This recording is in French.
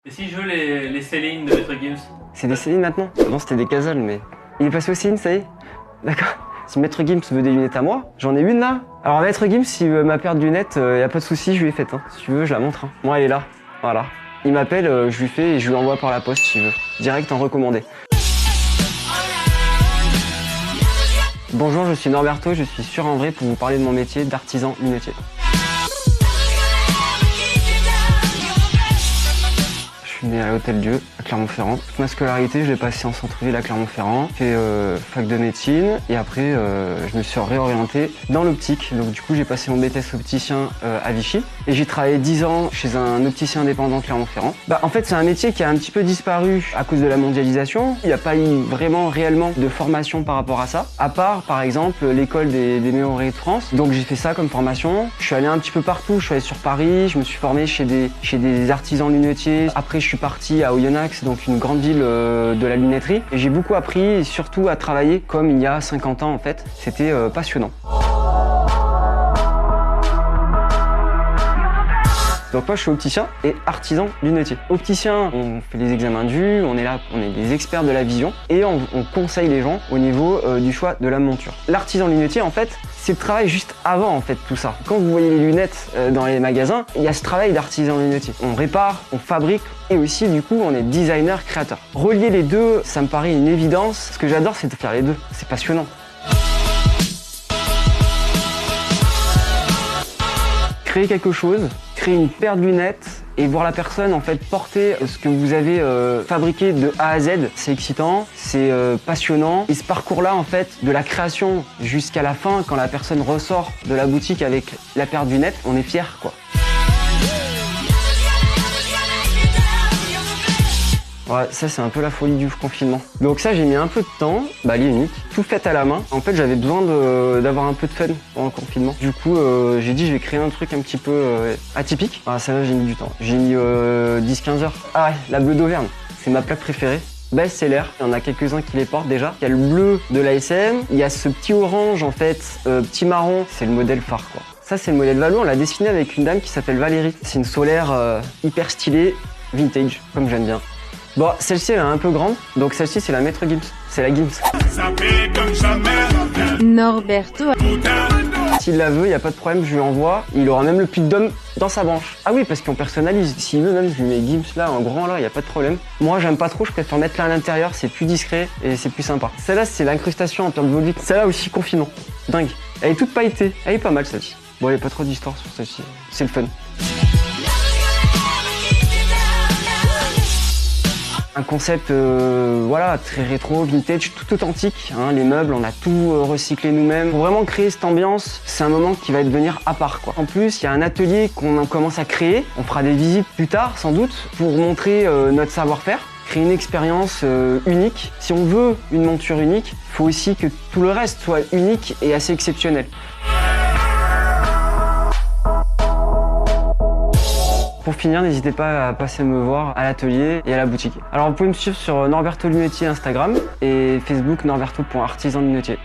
Et si je veux les Céline de Maître Gims? C'est des Céline maintenant? Avant c'était des Casal, mais... Il est passé aux Céline, ça y est? D'accord. Si Maître Gims veut des lunettes à moi, j'en ai une là. Alors Maître Gims, s'il veut ma paire de lunettes, y a pas de souci, je lui ai faite. Hein. Si tu veux, je la montre. Hein. Moi, elle est là. Voilà. Il m'appelle, je lui fais et je lui envoie par la poste s'il veut. Direct en recommandé. Bonjour, je suis Norberto, je suis sur un vrai pour vous parler de mon métier d'artisan lunetier. Je suis né à l'Hôtel-Dieu, à Clermont-Ferrand. Toute ma scolarité, je l'ai passée en centre-ville à Clermont-Ferrand. J'ai fait fac de médecine et après, je me suis réorienté dans l'optique. Donc du coup, j'ai passé mon BTS opticien à Vichy et j'ai travaillé 10 ans chez un opticien indépendant de Clermont-Ferrand. En fait, c'est un métier qui a un petit peu disparu à cause de la mondialisation. Il n'y a pas eu vraiment réellement de formation par rapport à ça, à part par exemple l'école des meilleurs oreillers de France. Donc j'ai fait ça comme formation. Je suis allé un petit peu partout. Je suis allé sur Paris, je me suis formé chez des artisans lunetiers. Après, je suis parti à Oyonnax, donc une grande ville de la lunetterie. Et j'ai beaucoup appris et surtout à travailler comme il y a 50 ans en fait. C'était passionnant. Donc moi je suis opticien et artisan lunetier. Opticien, on fait les examens de vue, on est là, on est des experts de la vision et on conseille les gens au niveau du choix de la monture. L'artisan lunetier en fait, c'est le travail juste avant en fait tout ça. Quand vous voyez les lunettes dans les magasins, il y a ce travail d'artisan lunetier. On répare, on fabrique et aussi du coup on est designer, créateur. Relier les deux, ça me paraît une évidence. Ce que j'adore c'est de faire les deux, c'est passionnant. Créer quelque chose, créer une paire de lunettes et voir la personne en fait porter ce que vous avez fabriqué de A à Z, c'est excitant, c'est passionnant. Et ce parcours-là en fait, de la création jusqu'à la fin, quand la personne ressort de la boutique avec la paire de lunettes, on est fiers quoi. Ouais, ça c'est un peu la folie du confinement. Donc ça j'ai mis un peu de temps, les uniques, tout fait à la main. En fait j'avais besoin d'avoir un peu de fun pendant le confinement. Du coup j'ai dit je vais créer un truc un petit peu atypique. Ça là j'ai mis du temps, j'ai mis 10-15 heures. Ah ouais, la bleue d'Auvergne, c'est ma plaque préférée. Best-seller, il y en a quelques-uns qui les portent déjà. Il y a le bleu de l'ASM, il y a ce petit orange en fait, petit marron, c'est le modèle phare quoi. Ça c'est le modèle Valo, on l'a dessiné avec une dame qui s'appelle Valérie. C'est une solaire hyper stylée, vintage, comme j'aime bien. Bon, celle-ci elle est un peu grande, donc celle-ci c'est la Maître Gims, c'est la Gims. Norberto. S'il la veut, il n'y a pas de problème, je lui envoie. Il aura même le pull d'homme dans sa branche. Ah oui, parce qu'on personnalise. S'il veut même, je lui mets Gims là, en grand là, il n'y a pas de problème. Moi j'aime pas trop, je préfère mettre là à l'intérieur, c'est plus discret et c'est plus sympa. Celle-là c'est l'incrustation en termes de volume. Celle-là aussi confinement, dingue. Elle est toute pailletée, elle est pas mal celle-ci. Bon, il n'y a pas trop d'histoire sur celle-ci, c'est le fun. Un concept voilà, très rétro, vintage, tout authentique. Hein, les meubles, on a tout recyclé nous-mêmes. Pour vraiment créer cette ambiance, c'est un moment qui va devenir à part quoi. En plus, il y a un atelier qu'on commence à créer. On fera des visites plus tard, sans doute, pour montrer notre savoir-faire. Créer une expérience unique. Si on veut une monture unique, il faut aussi que tout le reste soit unique et assez exceptionnel. Pour finir, n'hésitez pas à passer me voir à l'atelier et à la boutique. Alors vous pouvez me suivre sur Norberto Lunetier Instagram et Facebook norberto.artisanlunetier.